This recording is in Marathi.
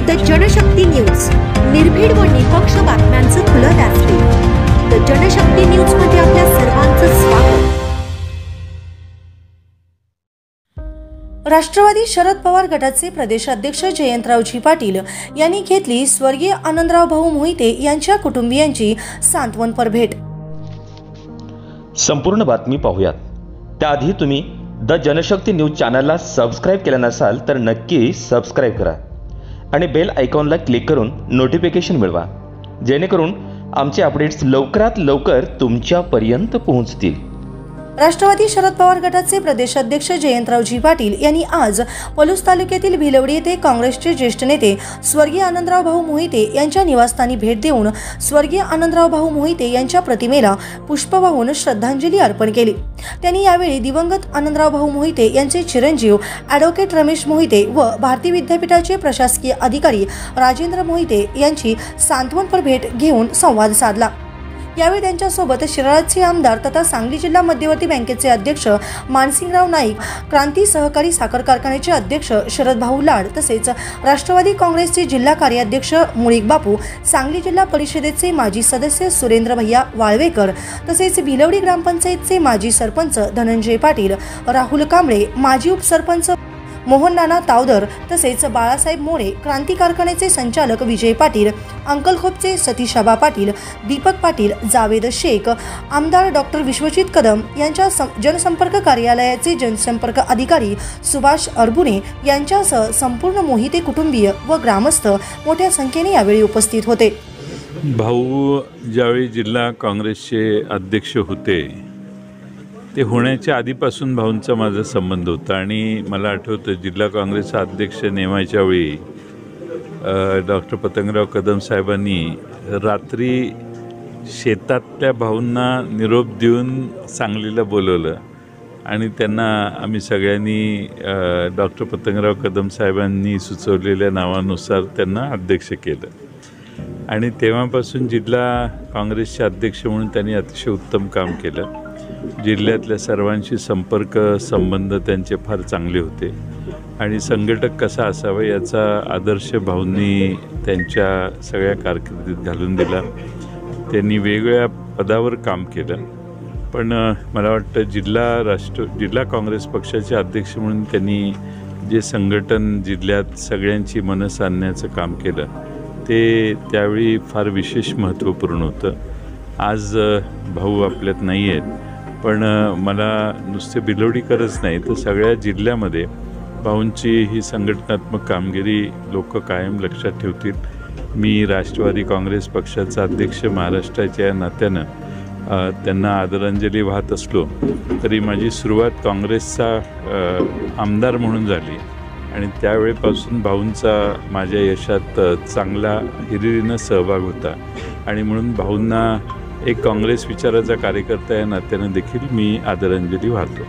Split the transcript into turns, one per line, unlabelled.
द जनशक्ती न्यूज, निर्भीड व निपक्ष बातम्यांचं खुलं व्यासपीठ। द जनशक्ती न्यूज मध्ये आपल्या सर्वांचं स्वागत। राष्ट्रवादी शरद पवार गटाचे प्रदेशाध्यक्ष जयंतरावजी पाटील यांनी घेतली स्वर्गीय आनंदराव भाऊ मोहिते यांच्या कुटुंबियांची सांत्वनपर भेट।
संपूर्ण बातमी पाहूयात त्याआधी तुम्ही द जनशक्ती न्यूज चॅनलला सबस्क्राइब केलं नसाल तर नक्की सबस्क्राइब करा आणि बेल आयकॉनला क्लिक करून नोटिफिकेशन मिळवा, जेणेकरून आमचे अपडेट्स लवकरात लवकर तुमच्यापर्यंत पोहोचतील।
राष्ट्रवादी शरद पवार गटाचे प्रदेशाध्यक्ष जयंतरावजी पाटील यांनी आज पलूस तालुक्यातील भिलवडी येथे काँग्रेसचे ज्येष्ठ नेते स्वर्गीय आनंदराव भाऊ मोहिते यांच्या निवासस्थानी भेट देऊन स्वर्गीय आनंदराव भाऊ मोहिते यांच्या प्रतिमेला पुष्प वाहून श्रद्धांजली अर्पण केली। त्यांनी यावेळी दिवंगत आनंदराव भाऊ मोहिते यांचे चिरंजीव ॲडव्होकेट रमेश मोहिते व भारतीय विद्यापीठाचे प्रशासकीय अधिकारी राजेंद्र मोहिते यांची सांत्वनपर भेट घेऊन संवाद साधला। यावेळी त्यांच्यासोबत शिराळाचे आमदार तथा सांगली जिल्हा मध्यवर्ती बँकेचे अध्यक्ष मानसिंगराव नाईक, क्रांती सहकारी साखर कारखान्याचे अध्यक्ष शरद भाऊ लाड, तसेच राष्ट्रवादी काँग्रेसचे जिल्हा कार्याध्यक्ष मुळीक बापू, सांगली जिल्हा परिषदेचे माजी सदस्य सुरेंद्र भैया वाळवेकर, तसेच भिलवडी ग्रामपंचायतचे माजी सरपंच धनंजय पाटील, राहुल कांबळे, माजी उपसरपंच मोहन नाना तावदर, तसेच बाळासाहेब मोरे, क्रांती कारखान्याचे संचालक विजय पाटील, अंकलखोपचे सतीशाबा पाटील, दीपक पाटील, जावेद शेख, आमदार डॉक्टर विश्वजित कदम यांच्या जनसंपर्क कार्यालयाचे जनसंपर्क अधिकारी सुभाष अरबुने यांच्यासह संपूर्ण मोहिते कुटुंबीय व ग्रामस्थ मोठ्या संख्येने यावेळी उपस्थित होते।
भाऊ ज्यावेळी जिल्हा काँग्रेसचे अध्यक्ष होते ते होण्याच्या आधीपासून भाऊंचा माझा संबंध होता आणि मला आठवतं जिल्हा काँग्रेसचा अध्यक्ष नेमायच्या वेळी डॉक्टर पतंगराव कदम साहेबांनी रात्री शेतातल्या भाऊंना निरोप देऊन सांगलीला बोलवलं आणि त्यांना आम्ही सगळ्यांनी डॉक्टर पतंगराव कदम साहेबांनी सुचवलेल्या नावानुसार त्यांना अध्यक्ष केलं आणि तेव्हापासून जिल्हा काँग्रेसचे अध्यक्ष म्हणून त्यांनी अतिशय उत्तम काम केलं। जिल्ह्यातल्या सर्वांशी संपर्क संबंध त्यांचे फार चांगले होते आणि संघटक कसा असावा याचा आदर्श भाऊंनी त्यांच्या सगळ्या कारकिर्दीत घालून दिला। त्यांनी वेगवेगळ्या पदावर काम केलं, पण मला वाटतं जिल्हा काँग्रेस पक्षाचे अध्यक्ष म्हणून त्यांनी जे संघटन जिल्ह्यात सगळ्यांची मनं सांधण्याचं काम केलं ते त्यावेळी फार विशेष महत्त्वपूर्ण होतं। आज भाऊ आपल्यात नाही आहेत, पण मला नुसते भिलवडीकरच नाही तर सगळ्या जिल्ह्यामध्ये भाऊंची ही संघटनात्मक कामगिरी लोक कायम लक्षात ठेवतील। मी राष्ट्रवादी काँग्रेस पक्षाचा अध्यक्ष महाराष्ट्राच्या नात्यानं त्यांना आदरांजली वाहत असलो तरी माझी सुरुवात काँग्रेसचा आमदार म्हणून झाली आणि त्यावेळेपासून भाऊंचा माझ्या यशात चांगला हिरिरीनं सहभाग होता आणि म्हणून भाऊंना एक काँग्रेस विचाराचा कार्यकर्ता या नात्यानं देखील मी आदरांजली वाहतो।